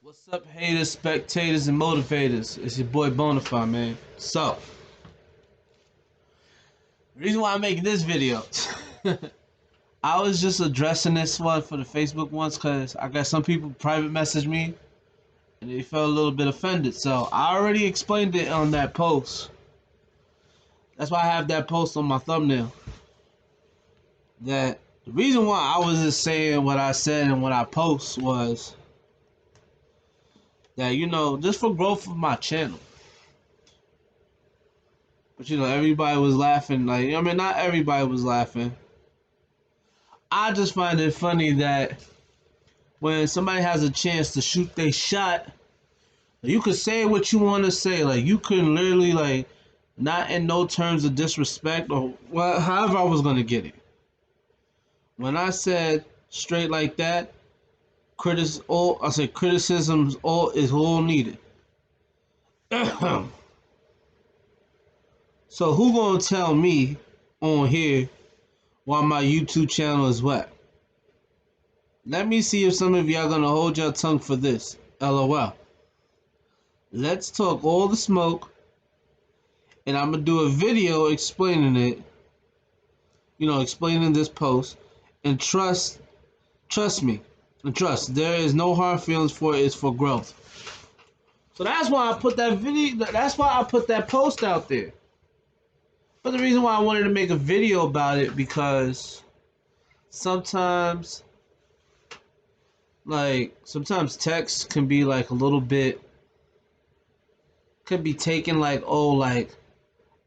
What's up, haters, spectators, and motivators? It's your boy Bonafide, man. So, the reason why I'm making this video, I was just addressing this one for the Facebook ones because I got some people private message me and they felt a little bit offended. So, I already explained it on that post. That's why I have that post on my thumbnail. That the reason why I was just saying what I said and what I post was that, just for growth of my channel. But everybody was laughing. Not everybody was laughing. I just find it funny that when somebody has a chance to shoot their shot, you could say what you want to say. Like, you can literally, not in no terms of disrespect or however I was gonna get it. When I said straight like that, criticisms all is all needed. So who gonna tell me on here why my YouTube channel is whack? Let me see if some of y'all gonna hold your tongue for this. LOL. Let's talk all the smoke, and I'm gonna do a video explaining it. Explaining this post, and trust me, and trust. There is no hard feelings for it. It's for growth. So that's why I put that video. That's why I put that post out there. But the reason why I wanted to make a video about it because sometimes text can be like a little bit, could be taken like, oh, like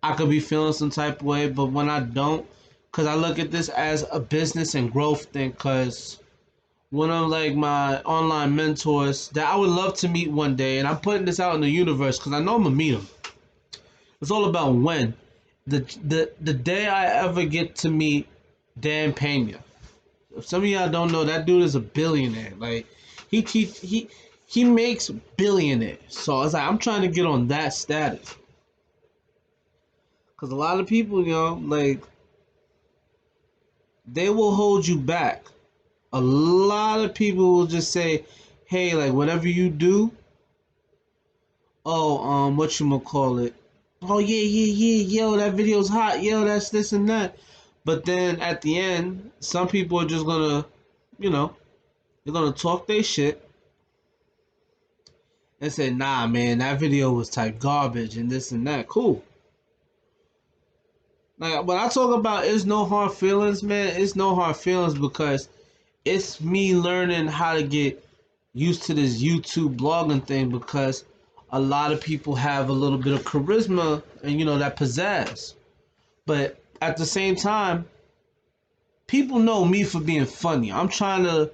I could be feeling some type of way, but when I don't, because I look at this as a business and growth thing, because one of my online mentors that I would love to meet one day, and I'm putting this out in the universe because I know I'm gonna meet him. It's all about when. The day I ever get to meet Dan Pena. If some of y'all don't know, that dude is a billionaire. Like, he makes billionaires. So it's like I'm trying to get on that status. Cause a lot of people, they will hold you back. A lot of people will just say, "Hey, like whatever you do, what you gonna call it? Oh yeah, yo, that video's hot, yo, that's this and that." But then at the end, some people are just gonna, they're gonna talk their shit and say, "Nah, man, that video was type garbage and this and that." Cool. Like when I talk about it's no hard feelings, man, it's no hard feelings because it's me learning how to get used to this YouTube blogging thing because a lot of people have a little bit of charisma and that pizzazz. But at the same time, people know me for being funny. I'm trying to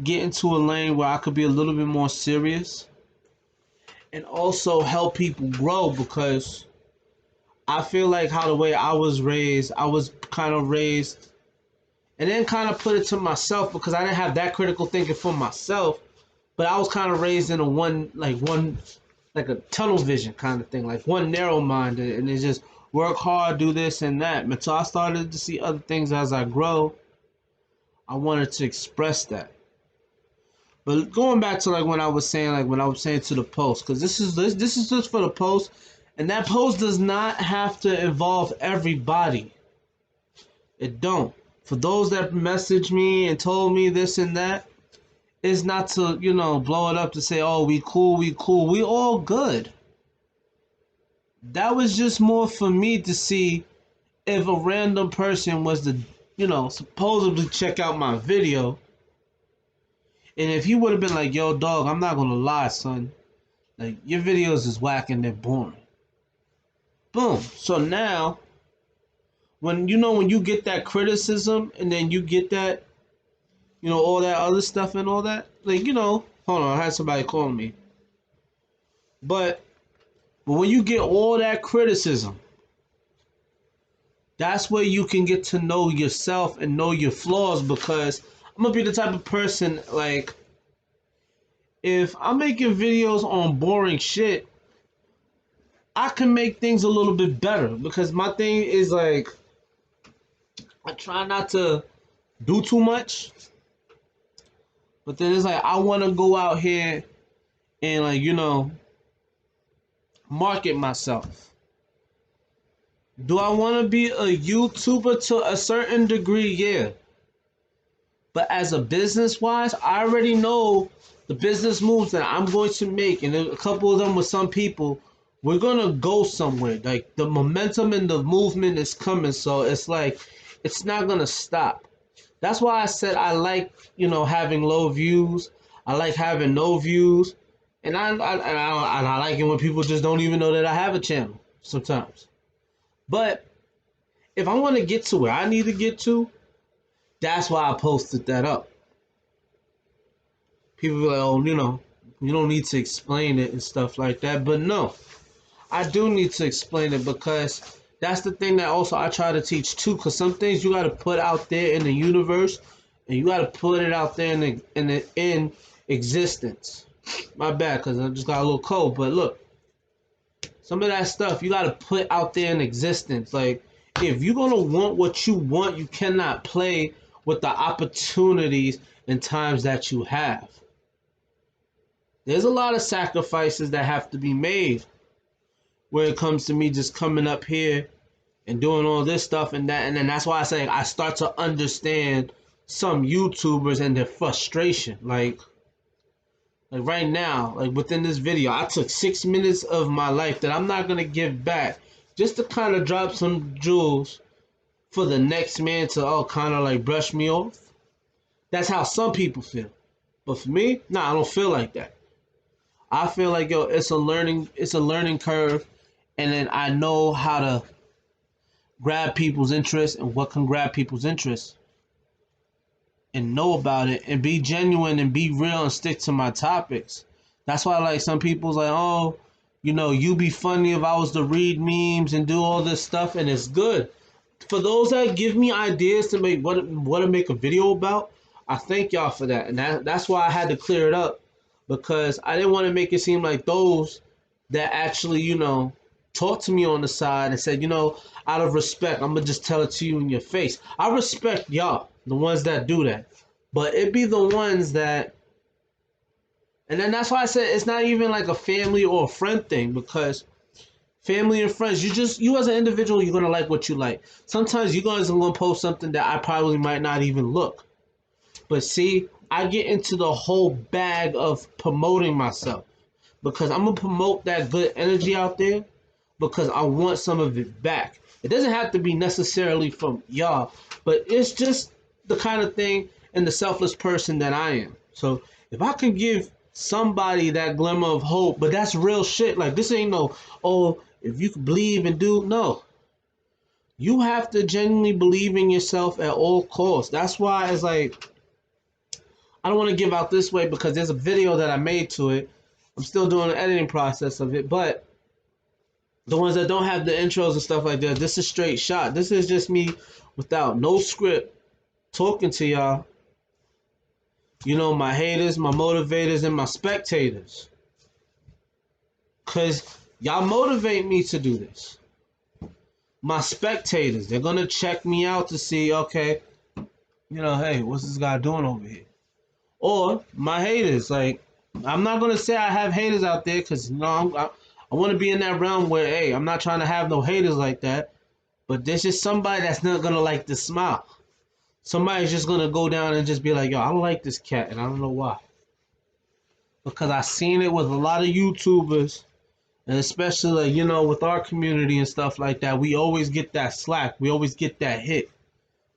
get into a lane where I could be a little bit more serious and also help people grow because I feel like how the way I was raised, I was kind of raised and then kind of put it to myself because I didn't have that critical thinking for myself, but I was kind of raised in like a tunnel vision kind of thing, like one narrow minded, and it's just work hard, do this and that. Until I started to see other things as I grow, I wanted to express that. But going back to when I was saying to the post, because this is just for the post, and that post does not have to involve everybody. It don't. For those that messaged me and told me this and that, it's not to, blow it up to say, oh, we cool, we all good. That was just more for me to see if a random person was to, supposedly check out my video. And if he would have been like, yo, dog, I'm not gonna lie, son. Like, your videos is whack and they're boring. Boom. So now, when you get that criticism and then you get that, all that other stuff and all that, hold on, I had somebody calling me. But when you get all that criticism, that's where you can get to know yourself and know your flaws because I'm gonna be the type of person, like, if I'm making videos on boring shit, I can make things a little bit better because my thing is like, I try not to do too much, but then it's like, I wanna go out here and like, market myself. Do I want to be a YouTuber to a certain degree? Yeah. But as a business wise, I already know the business moves that I'm going to make, and a couple of them with some people. We're gonna go somewhere. Like the momentum and the movement is coming, so it's like it's not gonna stop. That's why I said I like having low views. I like having no views, and I like it when people just don't even know that I have a channel sometimes. But if I want to get to where I need to get to, that's why I posted that up. People be like, oh, you don't need to explain it and stuff like that. But no, I do need to explain it because that's the thing that also I try to teach too. Because some things you got to put out there in the universe, and you got to put it out there in existence. My bad, because I just got a little cold. But look, some of that stuff you got to put out there in existence. Like if you're gonna want what you want, you cannot play with the opportunities and times that you have. There's a lot of sacrifices that have to be made when it comes to me just coming up here and doing all this stuff and that, and then that's why I say I start to understand some YouTubers and their frustration. Like right now, like within this video, I took 6 minutes of my life that I'm not gonna give back just to kind of drop some jewels for the next man to kind of like brush me off. That's how some people feel, but for me, nah, I don't feel like that. I feel like it's a learning curve, and then I know how to grab people's interest and what can grab people's interest and know about it and be genuine and be real and stick to my topics. That's why like some people's like, oh, you be funny if I was to read memes and do all this stuff, and it's good. For those that give me ideas to make what to make a video about, I thank y'all for that. And that's why I had to clear it up, because I didn't want to make it seem like those that actually, talked to me on the side and said, out of respect, I'm gonna just tell it to you in your face. I respect y'all, the ones that do that. But it be the ones that, and then that's why I said it's not even like a family or a friend thing, because family and friends, you as an individual, you're gonna like what you like. Sometimes you guys are gonna post something that I probably might not even look. But see, I get into the whole bag of promoting myself, because I'm gonna promote that good energy out there, because I want some of it back. It doesn't have to be necessarily from y'all, but it's just the kind of thing and the selfless person that I am. So if I can give somebody that glimmer of hope, but that's real shit. Like this ain't no, oh, if you can believe and do, no. You have to genuinely believe in yourself at all costs. That's why it's like, I don't want to give out this way because there's a video that I made to it. I'm still doing the editing process of it, but the ones that don't have the intros and stuff like that, this is straight shot. This is just me without no script talking to y'all. My haters, my motivators, and my spectators. Because y'all motivate me to do this. My spectators, they're going to check me out to see, okay, hey, what's this guy doing over here? Or my haters, like, I'm not going to say I have haters out there because, I want to be in that realm where, hey, I'm not trying to have no haters like that. But there's just somebody that's not going to like the smile. Somebody's just going to go down and just be like, yo, I don't like this cat, and I don't know why. Because I seen it with a lot of YouTubers, and especially, like, with our community and stuff like that, we always get that slack. We always get that hit.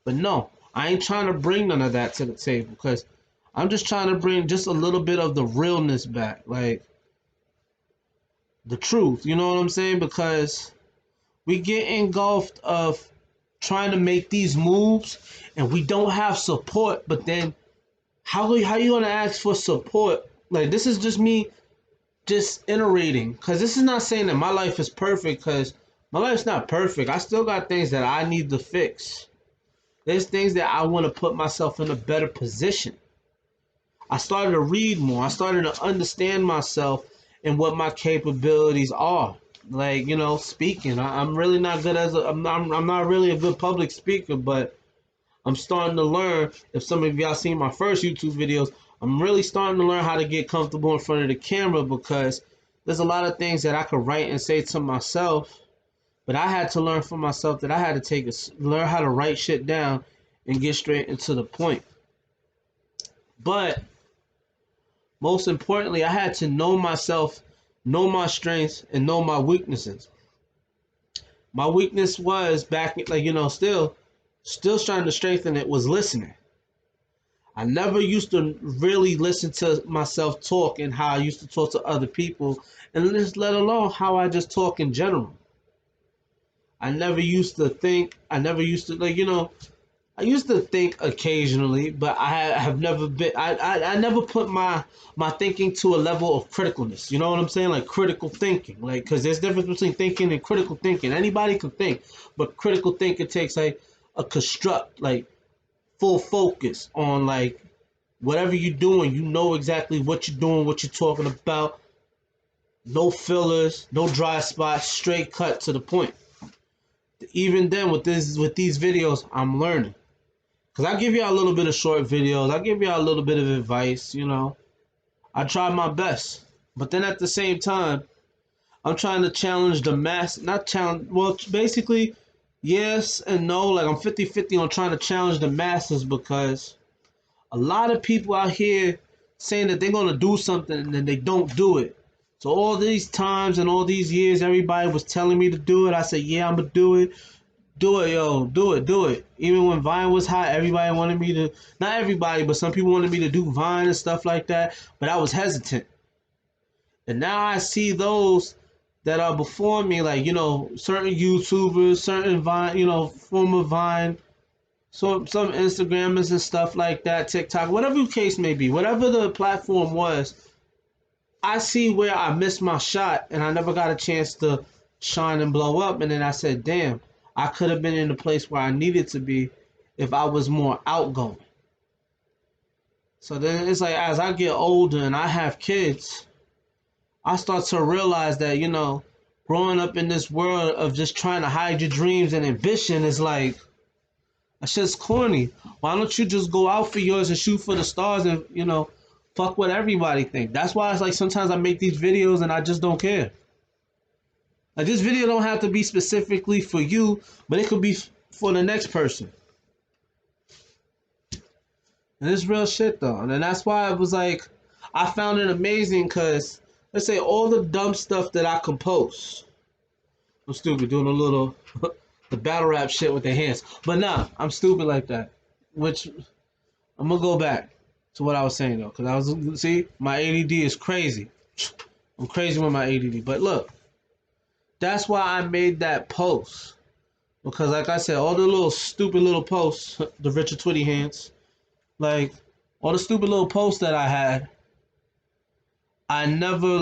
But no, I ain't trying to bring none of that to the table, because I'm just trying to bring just a little bit of the realness back. Like, the truth, you know what I'm saying? Because we get engulfed of trying to make these moves and we don't have support, but then how you gonna ask for support? Like, this is just me just iterating, because this is not saying that my life is perfect, because my life's not perfect. I still got things that I need to fix. There's things that I want to put myself in a better position. I started to read more. I started to understand myself and what my capabilities are. Like, speaking. I'm really not good I'm not really a good public speaker, but I'm starting to learn. If some of y'all seen my first YouTube videos, I'm really starting to learn how to get comfortable in front of the camera because there's a lot of things that I could write and say to myself, but I had to learn for myself that I had to learn how to write shit down and get straight into the point. But most importantly, I had to know myself, know my strengths, and know my weaknesses. My weakness was back, like, still trying to strengthen it, was listening. I never used to really listen to myself talk and how I used to talk to other people, and just let alone how I just talk in general. I never used to think. I never used to, I used to think occasionally, but have never been. I never put my thinking to a level of criticalness. You know what I'm saying? Like critical thinking, like because there's a difference between thinking and critical thinking. Anybody can think, but critical thinking takes like a construct, like full focus on like whatever you're doing. You know exactly what you're doing, what you're talking about. No fillers, no dry spots, straight cut to the point. Even then, with these videos, I'm learning. Cause I give y'all a little bit of short videos. I give y'all a little bit of advice, I try my best. But then at the same time, I'm trying to challenge the mass, not challenge, well, basically, yes and no. Like I'm 50-50 on trying to challenge the masses because a lot of people out here saying that they're going to do something and then they don't do it. So all these times and all these years, everybody was telling me to do it. I said, yeah, I'm going to do it. Do it, yo. Do it. Even when Vine was hot, everybody wanted me to, not everybody, but some people wanted me to do Vine and stuff like that. But I was hesitant. And now I see those that are before me, like, certain YouTubers, certain Vine, former Vine, some Instagrammers and stuff like that, TikTok, whatever the case may be, whatever the platform was, I see where I missed my shot and I never got a chance to shine and blow up. And then I said, damn, I could have been in the place where I needed to be if I was more outgoing. So then it's like as I get older and I have kids, I start to realize that, growing up in this world of just trying to hide your dreams and ambition is like, that shit's corny. Why don't you just go out for yours and shoot for the stars and, fuck what everybody think? That's why it's like sometimes I make these videos and I just don't care. Like this video don't have to be specifically for you, but it could be for the next person. And it's real shit though. And that's why it was like, I found it amazing because, let's say all the dumb stuff that I compose. I'm stupid doing a little, the battle rap shit with their hands. But nah, I'm stupid like that. Which, I'm going to go back to what I was saying though. Because my ADD is crazy. I'm crazy with my ADD. But look, that's why I made that post. Because like I said, all the little stupid little posts, the Richard Twitty hands, like all the stupid little posts that I had, I never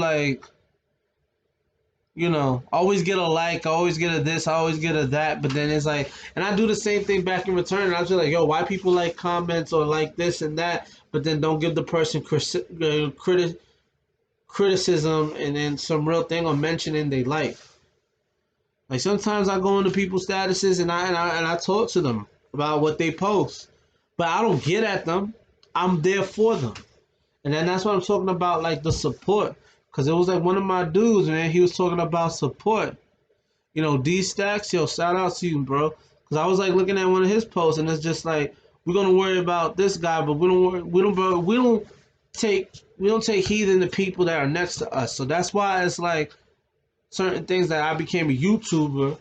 always get a like, I always get a this, I always get a that, but then it's like, and I do the same thing back in return, and I was just like, yo, why people like comments or like this and that, but then don't give the person criticism and then some real thing or mentioning their life. Like sometimes I go into people's statuses and I talk to them about what they post, but I don't get at them. I'm there for them, and then that's what I'm talking about, like the support. Cause it was like one of my dudes, man. He was talking about support. D Stacks, yo, shout out to you, bro. Cause I was like looking at one of his posts, and it's just like we're gonna worry about this guy, but we don't take heed in the people that are next to us. So that's why it's like certain things that I became a YouTuber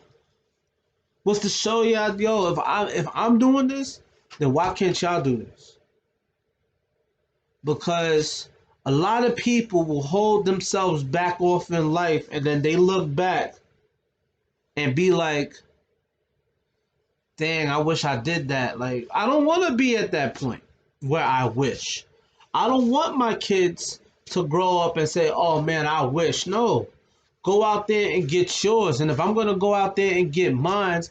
was to show y'all, yo, if I'm doing this, then why can't y'all do this? Because a lot of people will hold themselves back off in life and then they look back and be like, dang, I wish I did that. Like, I don't want to be at that point where I wish. I don't want my kids to grow up and say, oh man, I wish. No, go out there and get yours. And if I'm going to go out there and get mine,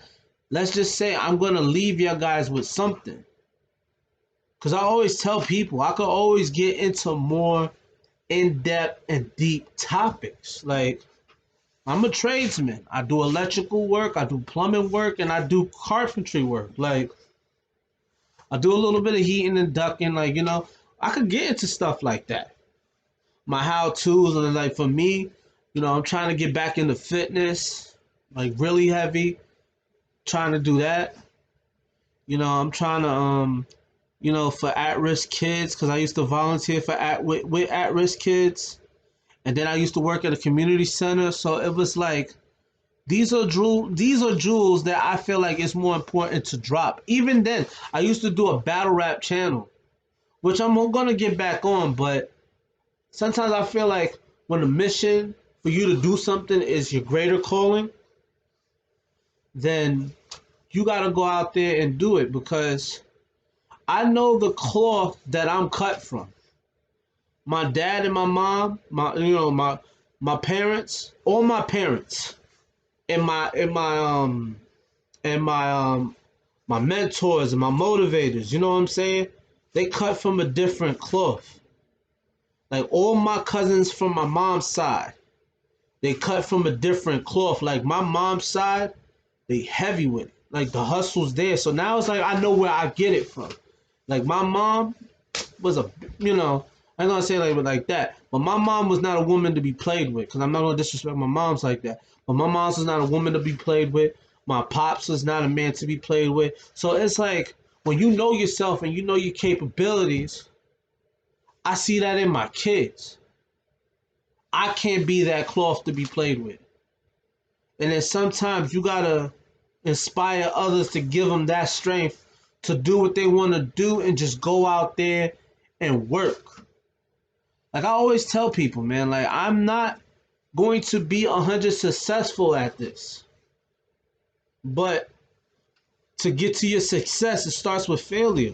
let's just say I'm going to leave you guys with something. Because I always tell people I could always get into more in-depth and deep topics. Like, I'm a tradesman. I do electrical work, I do plumbing work, and I do carpentry work. Like, I do a little bit of heating and ducting. Like, I could get into stuff like that. My how-tos, and like for me, I'm trying to get back into fitness, like really heavy, trying to do that. I'm trying to for at-risk kids, because I used to volunteer for with at-risk kids, and then I used to work at a community center. So it was like these are jewels that I feel like it's more important to drop. Even then, I used to do a battle rap channel, which I'm gonna get back on, but sometimes I feel like when the mission for you to do something is your greater calling, then you gotta go out there and do it, because I know the cloth that I'm cut from. My dad and my mom, my parents, all my parents, and my mentors and my motivators. You know what I'm saying? They cut from a different cloth. Like all my cousins from my mom's side, they cut from a different cloth. Like my mom's side, they heavy with it. Like the hustle's there. So now it's like I know where I get it from. Like my mom was I'm gonna say like that, but my mom was not a woman to be played with. Cause I'm not gonna disrespect my moms like that. But my mom's was not a woman to be played with. My pops was not a man to be played with. So it's like when you know yourself and you know your capabilities, I see that in my kids. I can't be that cloth to be played with. And then sometimes you gotta inspire others to give them that strength to do what they want to do and just go out there and work. Like I always tell people, man, like I'm not going to be 100 successful at this. But to get to your success, it starts with failure.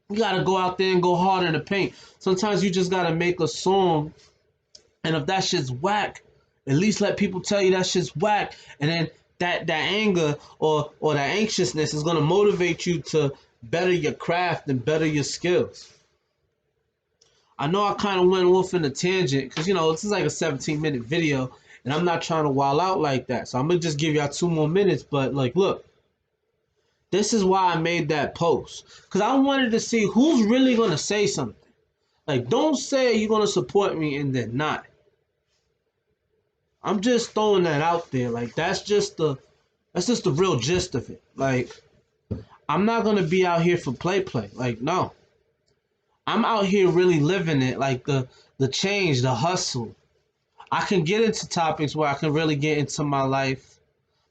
You gotta go out there and go hard in the paint. Sometimes you just gotta make a song, and if that shit's whack, at least let people tell you that shit's whack, and then that anger or that anxiousness is gonna motivate you to better your craft and better your skills. I know I kind of went off in a tangent because this is like a 17-minute video, and I'm not trying to wild out like that. So I'm gonna just give y'all 2 more minutes. But like, look, this is why I made that post, because I wanted to see who's really gonna say something. Like, don't say you're gonna support me and then not. I'm just throwing that out there. Like, that's just the real gist of it. Like, I'm not gonna be out here for play. Like, no. I'm out here really living it, like the change, the hustle. I can get into topics where I can really get into my life,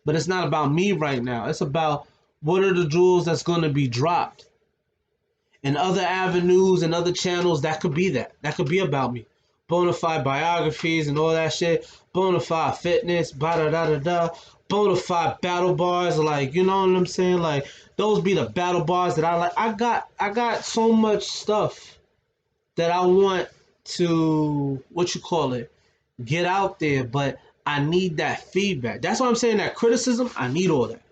but it's not about me right now. It's about what are the jewels that's going to be dropped in other avenues and other channels. That could be that. That could be about me. Bonafide biographies and all that shit. Bonafide fitness, da da da da. Bonafide battle bars, like, you know what I'm saying? Like, those be the battle bars that I like. I got so much stuff that I want to, get out there, but I need that feedback. That's why I'm saying that criticism, I need all that.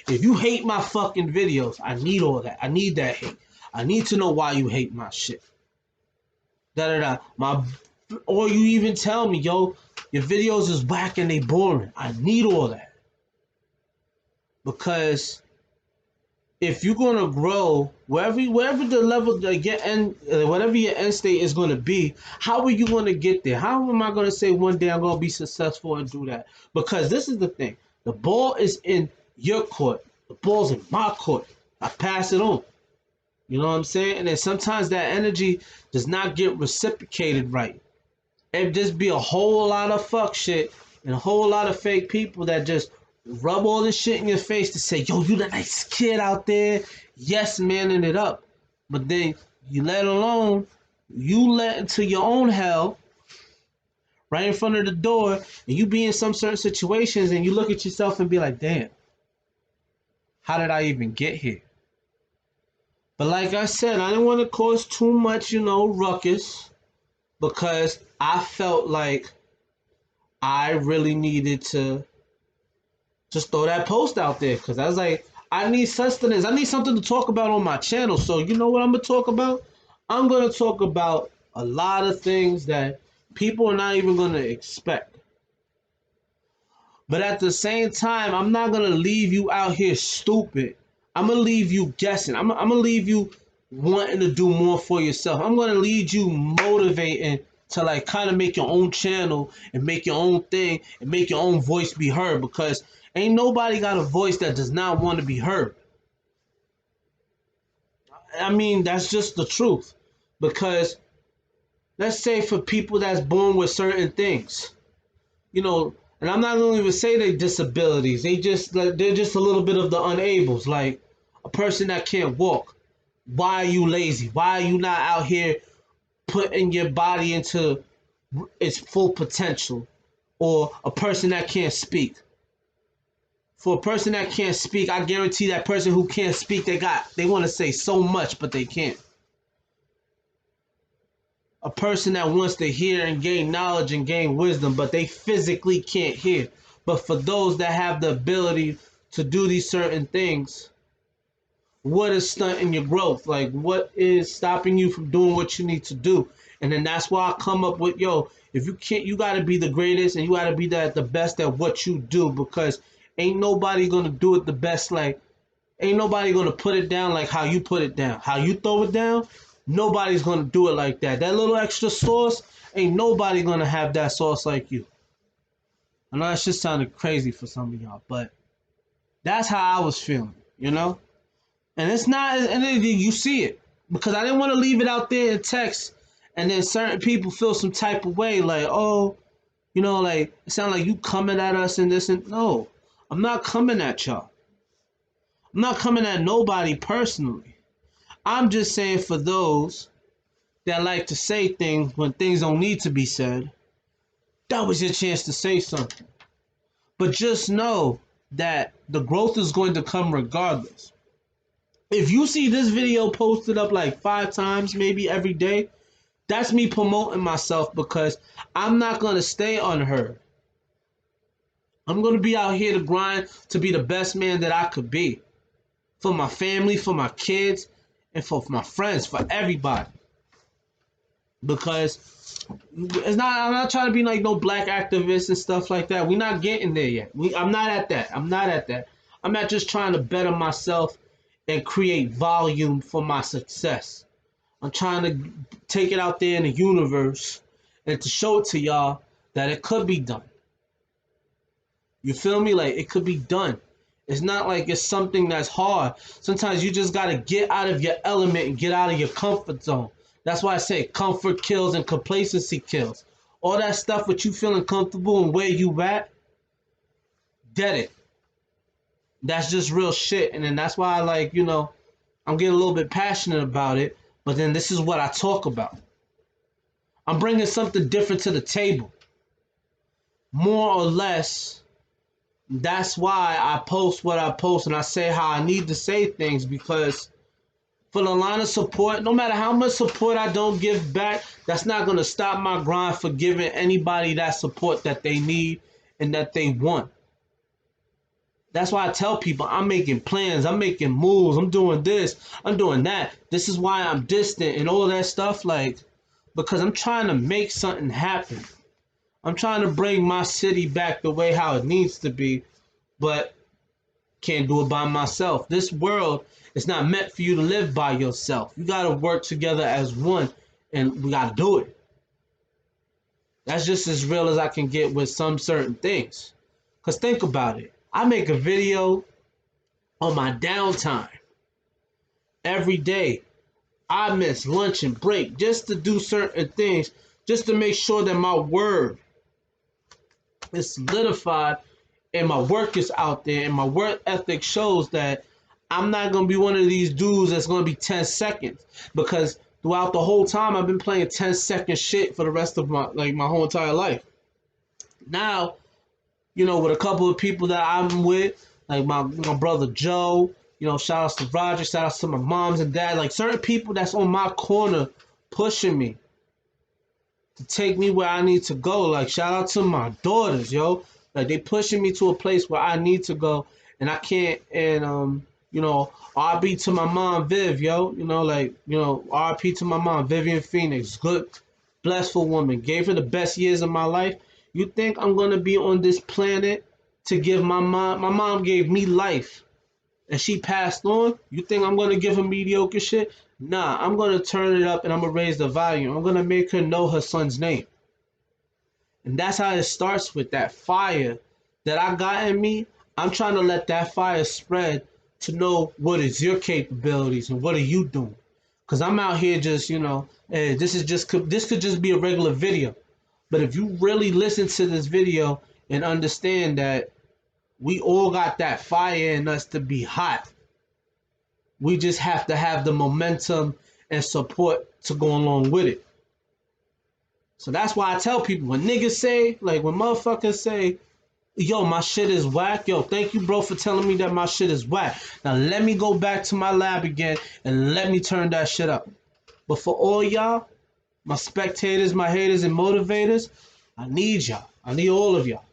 If you hate my fucking videos, I need all that. I need that hate. I need to know why you hate my shit. Da da da. Or you even tell me, yo, your videos is whack and they boring. I need all that. Because if you're gonna grow, wherever the level that whatever your end state is gonna be, how are you gonna get there? How am I gonna say one day I'm gonna be successful and do that? Because this is the thing: the ball is in your court, the ball's in my court. I pass it on. You know what I'm saying? And then sometimes that energy does not get reciprocated right. It just be a whole lot of fuck shit and a whole lot of fake people that just rub all this shit in your face to say, yo, you the nice kid out there, yes manning it up. But then you let into your own hell right in front of the door, and you be in some certain situations and you look at yourself and be like, damn, how did I even get here? But like I said, I didn't want to cause too much, ruckus, because I felt like I really needed to just throw that post out there, because I was like, I need sustenance. I need something to talk about on my channel. So you know what I'm going to talk about? I'm going to talk about a lot of things that people are not even going to expect. But at the same time, I'm not going to leave you out here stupid. I'm going to leave you guessing. I'm going to leave you wanting to do more for yourself. I'm gonna lead you motivating to like kind of make your own channel and make your own thing and make your own voice be heard, because ain't nobody got a voice that does not want to be heard. I mean, that's just the truth. Because let's say for people that's born with certain things, you know, and I'm not going to even say they disabilities. They're just a little bit of the unables, like a person that can't walk. Why are you lazy? Why are you not out here putting your body into its full potential? Or a person that can't speak. For a person that can't speak, I guarantee that person who can't speak, they want to say so much, but they can't. A person that wants to hear and gain knowledge and gain wisdom, but they physically can't hear. But for those that have the ability to do these certain things, what is stunting your growth? Like, what is stopping you from doing what you need to do? And then that's why I come up with, yo, if you can't, you got to be the greatest and you got to be the best at what you do, because ain't nobody going to do it the best. Like, ain't nobody going to put it down like how you put it down. How you throw it down, nobody's going to do it like that. That little extra sauce, ain't nobody going to have that sauce like you. I know that shit sounded crazy for some of y'all, but that's how I was feeling, you know? And it's not, and then you see it. Because I didn't want to leave it out there in text, and then certain people feel some type of way, like, oh, you know, like, it sounds like you coming at us and this and no. I'm not coming at y'all. I'm not coming at nobody personally. I'm just saying for those that like to say things when things don't need to be said, that was your chance to say something. But just know that the growth is going to come regardless. If you see this video posted up like 5 times, maybe every day, that's me promoting myself, because I'm not going to stay unheard. I'm going to be out here to grind to be the best man that I could be. For my family, for my kids, and for my friends, for everybody. Because I'm not trying to be like no black activist and stuff like that. We're not getting there yet. I'm not at that. I'm not just trying to better myself and create volume for my success. I'm trying to take it out there in the universe and to show it to y'all that it could be done. You feel me? Like, it could be done. It's not like it's something that's hard. Sometimes you just got to get out of your element and get out of your comfort zone. That's why I say comfort kills and complacency kills. All that stuff with you feeling comfortable and where you at, get it. That's just real shit. And then that's why I like, you know, I'm getting a little bit passionate about it. But then this is what I talk about. I'm bringing something different to the table. More or less, that's why I post what I post and I say how I need to say things, because for the line of support, no matter how much support I don't give back, that's not going to stop my grind for giving anybody that support that they need and that they want. That's why I tell people I'm making plans, I'm making moves, I'm doing this, I'm doing that. This is why I'm distant and all that stuff, like, because I'm trying to make something happen. I'm trying to bring my city back the way how it needs to be, but can't do it by myself. This world is not meant for you to live by yourself. You got to work together as one, and we got to do it. That's just as real as I can get with some certain things. Because think about it. I make a video on my downtime every day. I miss lunch and break just to do certain things, just to make sure that my word is solidified and my work is out there and my work ethic shows that I'm not going to be one of these dudes that's going to be 10 seconds, because throughout the whole time I've been playing 10-second shit for the rest of my whole entire life. Now, you know, with a couple of people that I'm with, like my brother Joe, you know, shout outs to Roger, shout outs to my moms and dad, like certain people that's on my corner pushing me to take me where I need to go. Like, shout out to my daughters, yo. Like, they pushing me to a place where I need to go, and I can't. And you know, RP to my mom, Viv, yo. You know, like, you know, RP to my mom, Vivian Phoenix, good, blessful woman. Gave her the best years of my life. You think I'm gonna be on this planet to give my mom? My mom gave me life, and she passed on. You think I'm gonna give her mediocre shit? Nah, I'm gonna turn it up and I'm gonna raise the volume. I'm gonna make her know her son's name. And that's how it starts, with that fire that I got in me. I'm trying to let that fire spread to know what is your capabilities and what are you doing. Cause I'm out here just, hey, this could just be a regular video. But if you really listen to this video and understand that we all got that fire in us to be hot, we just have to have the momentum and support to go along with it. So that's why I tell people, when niggas say, like when motherfuckers say, yo, my shit is whack. Yo, thank you, bro, for telling me that my shit is whack. Now let me go back to my lab again and let me turn that shit up. But for all y'all, my spectators, my haters, and motivators, I need y'all. I need all of y'all.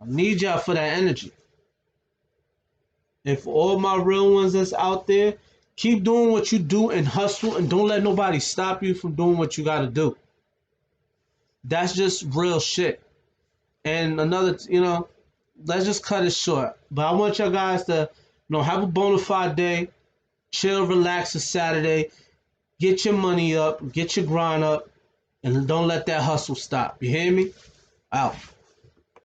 I need y'all for that energy. And for all my real ones that's out there, keep doing what you do and hustle, and don't let nobody stop you from doing what you gotta do. That's just real shit. And another, let's just cut it short. But I want y'all guys to, have a bona fide day, chill, relax. It's Saturday. Get your money up, get your grind up, and don't let that hustle stop. You hear me? Out.